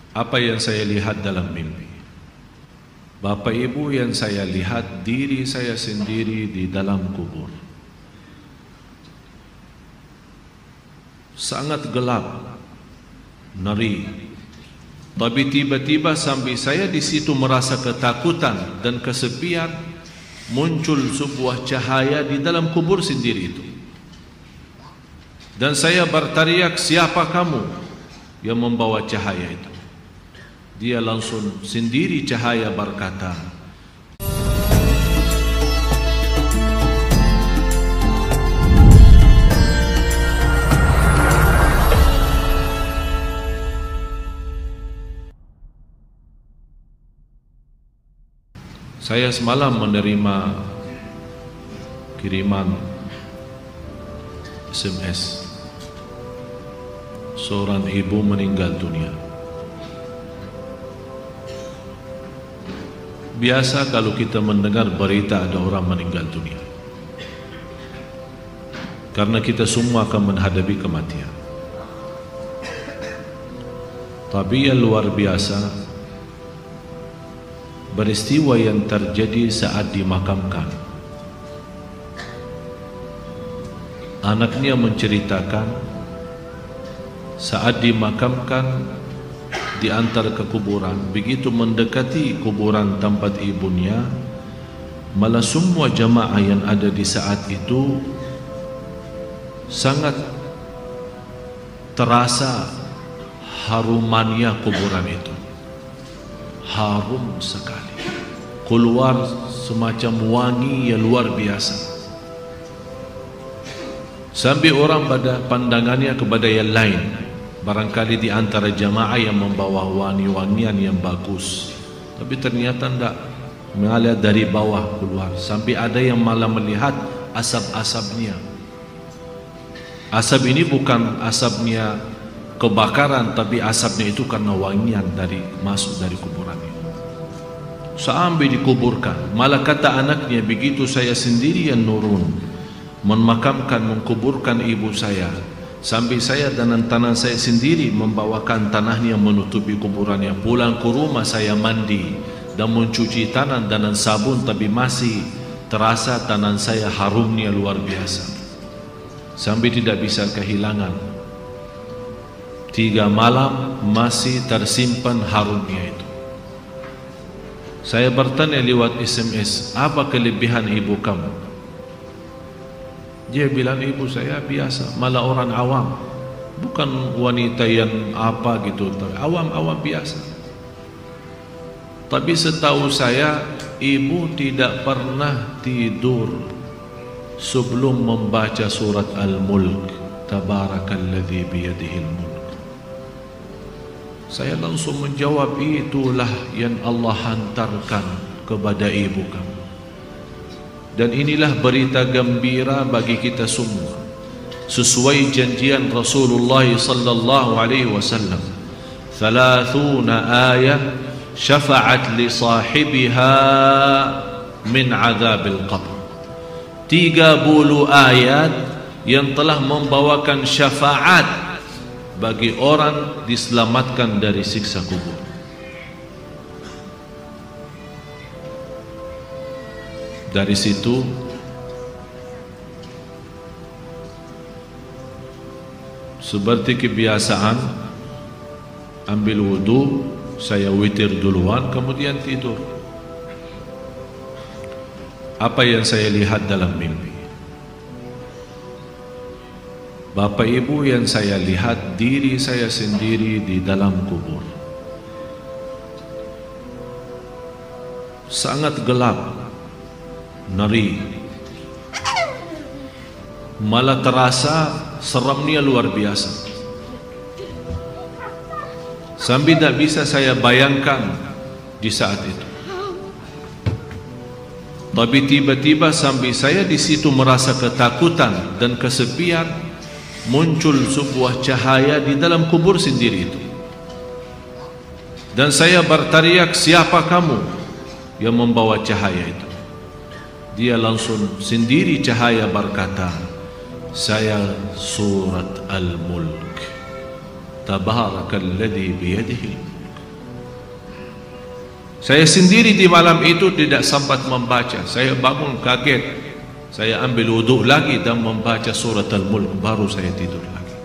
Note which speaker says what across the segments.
Speaker 1: Apa yang saya lihat dalam mimpi? Bapak Ibu, yang saya lihat diri saya sendiri di dalam kubur. Sangat gelap, ngeri. Tapi tiba-tiba sambil saya di situ merasa ketakutan dan kesepian, muncul sebuah cahaya di dalam kubur sendiri itu. Dan saya berteriak, siapa kamu yang membawa cahaya itu? Dia langsung sendiri cahaya berkata, saya semalam menerima kiriman SMS. Seorang ibu meninggal dunia. Biasa kalau kita mendengar berita ada orang meninggal dunia, karena kita semua akan menghadapi kematian. Tapi yang luar biasa, peristiwa yang terjadi saat dimakamkan. Anaknya menceritakan saat dimakamkan di antara kekuburan, begitu mendekati kuburan tempat ibunya, malah semua jamaah yang ada di saat itu sangat terasa harumannya kuburan itu. Harum sekali, keluar semacam wangi yang luar biasa, sampai orang pada pandangannya kepada yang lain. Barangkali di antara jamaah yang membawa wangi-wangian yang bagus, tapi ternyata tidak, mengalir dari bawah keluar, sampai ada yang malah melihat asap-asapnya. Asap ini bukan asapnya kebakaran, tapi asapnya itu karena wangian dari masuk dari kuburan itu. Sampai dikuburkan, malah kata anaknya, begitu saya sendiri yang nurun memakamkan, mengkuburkan ibu saya, sampai saya dan tanah saya sendiri membawakan tanahnya menutupi kuburannya. Pulang ke rumah saya mandi dan mencuci tanah dengan sabun, tapi masih terasa tanah saya harumnya luar biasa, sampai tidak bisa kehilangan. 3 malam masih tersimpan harumnya itu. Saya bertanya lewat SMS, apa kelebihan ibu kamu? Dia bilang, ibu saya biasa, malah orang awam, bukan wanita yang apa gitu, awam-awam biasa. Tapi setahu saya, ibu tidak pernah tidur sebelum membaca surat Al-Mulk, Tabarakalladzi biyadihil mulk. Saya langsung menjawab, itulah yang Allah hantarkan kepada ibu kamu. Dan inilah berita gembira bagi kita semua, sesuai janjian Rasulullah sallallahu alaihi wasallam. 30 ayat syafa'at li sahibiha min azabil qabr. 30 ayat yang telah membawakan syafaat bagi orang diselamatkan dari siksa kubur. Dari situ seperti kebiasaan, ambil wudu, saya witir duluan, kemudian tidur. Apa yang saya lihat dalam mimpi? Bapak Ibu, yang saya lihat diri saya sendiri di dalam kubur. Sangat gelap, ngeri, malah terasa seramnya luar biasa, sampai tidak bisa saya bayangkan di saat itu. Tapi tiba-tiba sambil saya di situ merasa ketakutan dan kesepian, muncul sebuah cahaya di dalam kubur sendiri itu. Dan saya berteriak, siapa kamu yang membawa cahaya itu? Dia langsung sendiri cahaya berkata, saya surat Al-Mulk, Tabarakalladzi biyadihi. Saya sendiri di malam itu tidak sempat membaca. Saya bangun kaget. Saya ambil wuduk lagi dan membaca surat Al-Mulk, baru saya tidur lagi.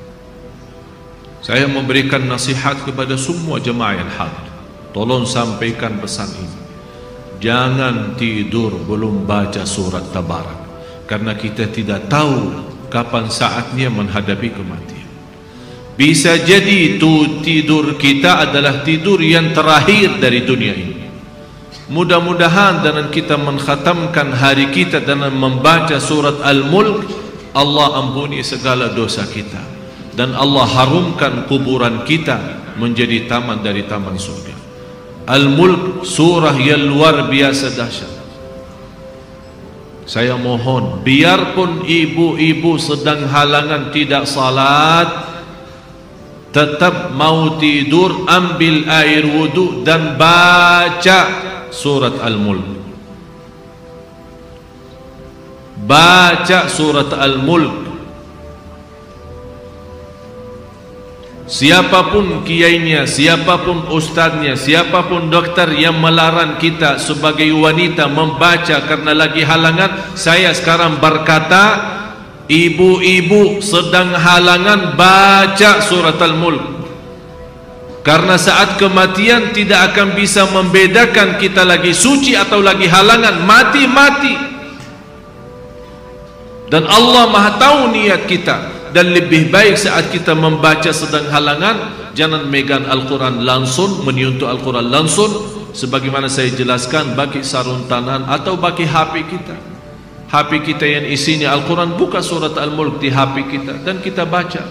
Speaker 1: Saya memberikan nasihat kepada semua jemaah yang hadir. Tolong sampaikan pesan ini. Jangan tidur belum baca surat Tabarak, karena kita tidak tahu kapan saatnya menghadapi kematian. Bisa jadi itu tidur kita adalah tidur yang terakhir dari dunia ini. Mudah-mudahan dengan kita mengkhatamkan hari kita dengan membaca surat Al-Mulk, Allah ampuni segala dosa kita dan Allah harumkan kuburan kita menjadi taman dari taman surga. Al-Mulk surah yang luar biasa dahsyat. Saya mohon, biarpun ibu-ibu sedang halangan tidak salat, tetap mau tidur, ambil air wudu dan baca surat Al-Mulk. Baca surat Al-Mulk. Siapapun kiainya, siapapun ustaznya, siapapun dokter yang melarang kita sebagai wanita membaca karena lagi halangan, saya sekarang berkata, ibu-ibu sedang halangan, baca surat Al-Mulk. Karena saat kematian tidak akan bisa membedakan kita lagi suci atau lagi halangan, mati-mati. Dan Allah Maha tahu niat kita. Dan lebih baik saat kita membaca sedang halangan, jangan megang Al-Quran langsung, menyentuh Al-Quran langsung, sebagaimana saya jelaskan, bagi sarung tangan atau bagi HP kita. HP kita yang isinya Al-Quran, buka surat Al-Mulk di HP kita dan kita baca.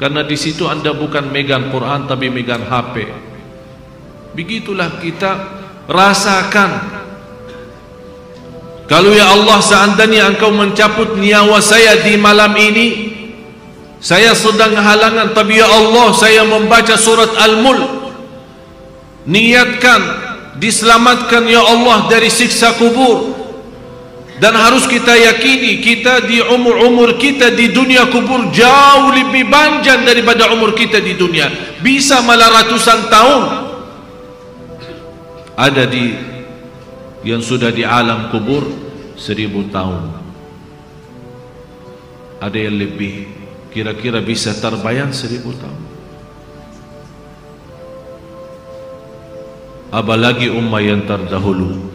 Speaker 1: Karena di situ anda bukan megang Quran tapi megang HP. Begitulah kita rasakan. Kalau ya Allah, seandainya engkau mencabut nyawa saya di malam ini, saya sedang halangan, tapi ya Allah, saya membaca surat Al-Mulk. Niatkan diselamatkan ya Allah dari siksa kubur. Dan harus kita yakini, kita di umur kita di dunia kubur jauh lebih panjang daripada umur kita di dunia. Bisa malah ratusan tahun. Ada di yang sudah di alam kubur 1000 tahun. Ada yang lebih, kira-kira bisa terbayang 1000 tahun. Apalagi ummah yang terdahulu.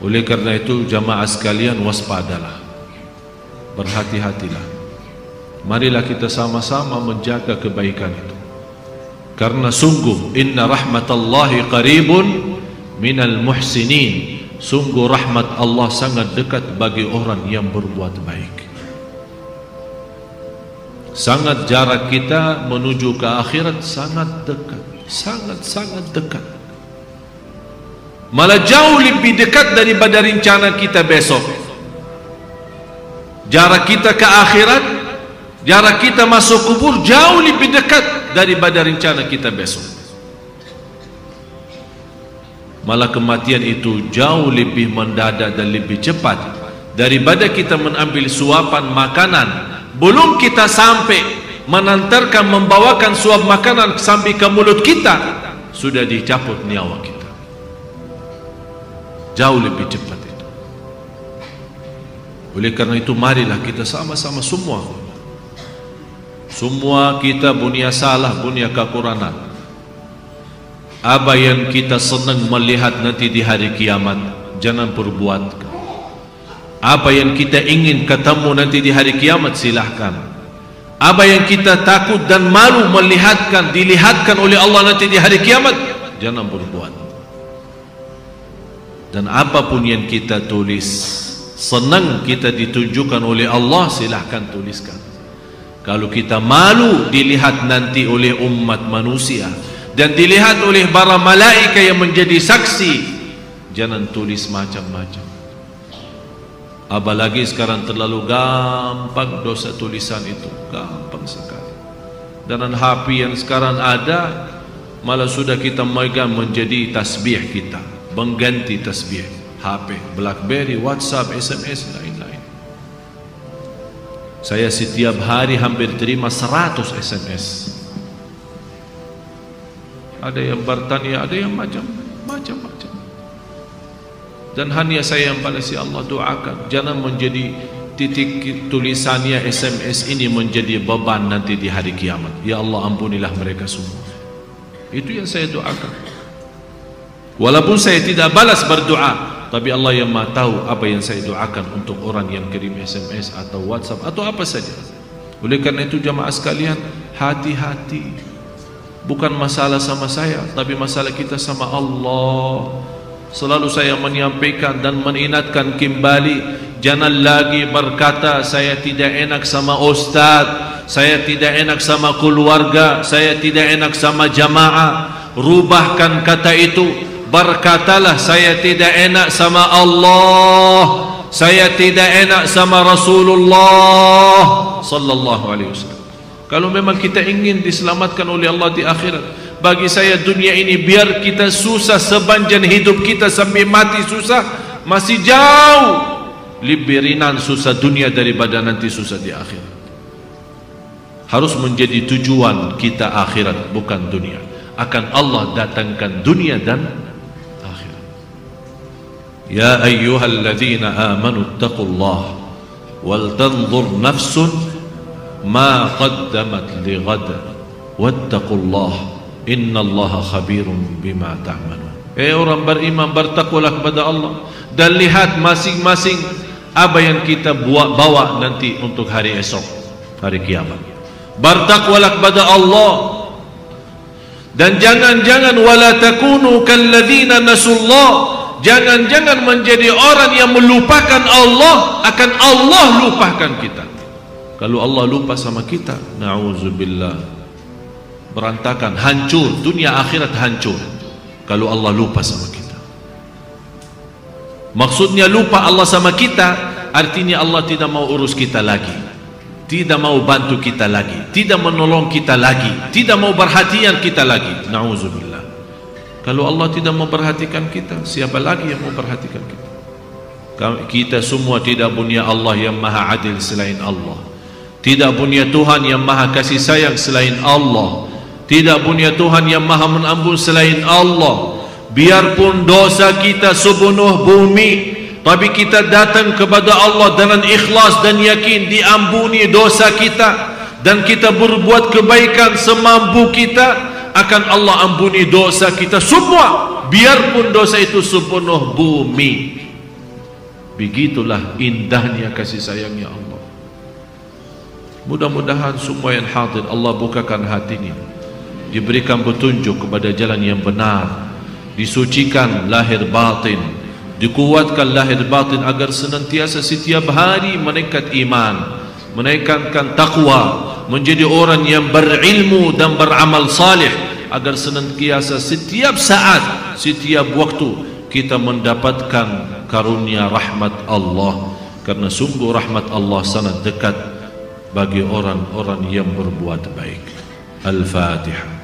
Speaker 1: Oleh karena itu jamaah sekalian, waspadalah, berhati-hatilah. Marilah kita sama-sama menjaga kebaikan itu. Karena sungguh inna rahmatallahi qaribun minal muhsinin. Sungguh rahmat Allah sangat dekat bagi orang yang berbuat baik. Sangat jarak kita menuju ke akhirat sangat dekat, sangat-sangat dekat. Malah jauh lebih dekat daripada rencana kita besok. Jarak kita ke akhirat, jarak kita masuk kubur jauh lebih dekat daripada rencana kita besok. Malah kematian itu jauh lebih mendadak dan lebih cepat daripada kita mengambil suapan makanan. Belum kita sampai menantarkan, membawakan suap makanan sampai ke mulut kita, sudah dicabut nyawa kita. Jauh lebih cepat itu. Oleh karena itu marilah kita sama-sama semua kita punya salah, punya kekurangan. Apa yang kita senang melihat nanti di hari kiamat, jangan perbuat. Apa yang kita ingin ketemu nanti di hari kiamat, silahkan. Apa yang kita takut dan malu dilihatkan oleh Allah nanti di hari kiamat, jangan berbuat. Dan apapun yang kita tulis, senang kita ditunjukkan oleh Allah, silahkan tuliskan. Kalau kita malu dilihat nanti oleh umat manusia dan dilihat oleh para malaikat yang menjadi saksi, jangan tulis macam-macam. Apalagi sekarang terlalu gampang dosa tulisan itu, gampang sekali. Dan HP yang sekarang ada, malah sudah kita megang menjadi tasbih kita, mengganti tasbih. HP, BlackBerry, WhatsApp, SMS, lain-lain. Saya setiap hari hampir terima 100 SMS. ada yang bertanya, ada yang macam-macam. Dan hanya saya yang pada si Allah doakan, jangan menjadi titik tulisannya SMS ini menjadi beban nanti di hari kiamat. Ya Allah, ampunilah mereka semua. Itu yang saya doakan. Walaupun saya tidak balas berdoa, tapi Allah yang Maha tahu apa yang saya doakan untuk orang yang kirim SMS atau WhatsApp atau apa saja. Oleh karena itu jamaah sekalian, hati-hati. Bukan masalah sama saya, tapi masalah kita sama Allah. Selalu saya menyampaikan dan mengingatkan kembali, jangan lagi berkata saya tidak enak sama ustaz, saya tidak enak sama keluarga, saya tidak enak sama jamaah. Rubahkan kata itu, berkatalah saya tidak enak sama Allah, saya tidak enak sama Rasulullah sallallahu alaihi wasallam. Kalau memang kita ingin diselamatkan oleh Allah di akhirat, bagi saya dunia ini biar kita susah sepanjang hidup kita sampai mati susah, masih jauh lebih ringan susah dunia daripada nanti susah di akhirat. Harus menjadi tujuan kita akhirat, bukan dunia. Akan Allah datangkan dunia dan akhirat. Ya ayyuhalladzina amanu ittaqullah wal tanzur nafsun ma qaddamat li ghad wattaqullah innallaha khabirun bima ta'malun. Orang beriman, bertakwalah kepada Allah dan lihat masing-masing apa yang kita bawa nanti untuk hari esok, hari kiamat. Bertakwalah kepada Allah dan jangan-jangan wala takunu kalladzina nasullah, jangan-jangan menjadi orang yang melupakan Allah, akan Allah lupakan kita. Kalau Allah lupa sama kita, na'udzubillah, berantakan, hancur, dunia akhirat hancur kalau Allah lupa sama kita. Maksudnya lupa Allah sama kita, artinya Allah tidak mau urus kita lagi, tidak mau bantu kita lagi, tidak menolong kita lagi, tidak mau perhatian kita lagi. Na'udzubillah. Kalau Allah tidak mau perhatikan kita, siapa lagi yang mau perhatikan kita? Kita semua tidak punya Allah yang maha adil selain Allah, tidak punya Tuhan yang maha kasih sayang selain Allah, tidak punya Tuhan yang maha menampun selain Allah. Biarpun dosa kita sepenuh bumi, tapi kita datang kepada Allah dengan ikhlas dan yakin diampuni dosa kita, dan kita berbuat kebaikan semampu kita, akan Allah ampuni dosa kita semua, biarpun dosa itu sepenuh bumi. Begitulah indahnya kasih sayangnya Allah. Mudah-mudahan semua yang hadir Allah bukakan hatinya, diberikan petunjuk kepada jalan yang benar, disucikan lahir batin, dikuatkan lahir batin agar senantiasa setiap hari meningkat iman, menaikkan takwa, menjadi orang yang berilmu dan beramal salih, agar senantiasa setiap saat, setiap waktu kita mendapatkan karunia rahmat Allah, karena sungguh rahmat Allah sangat dekat bagi orang-orang yang berbuat baik. Al-Fatihah.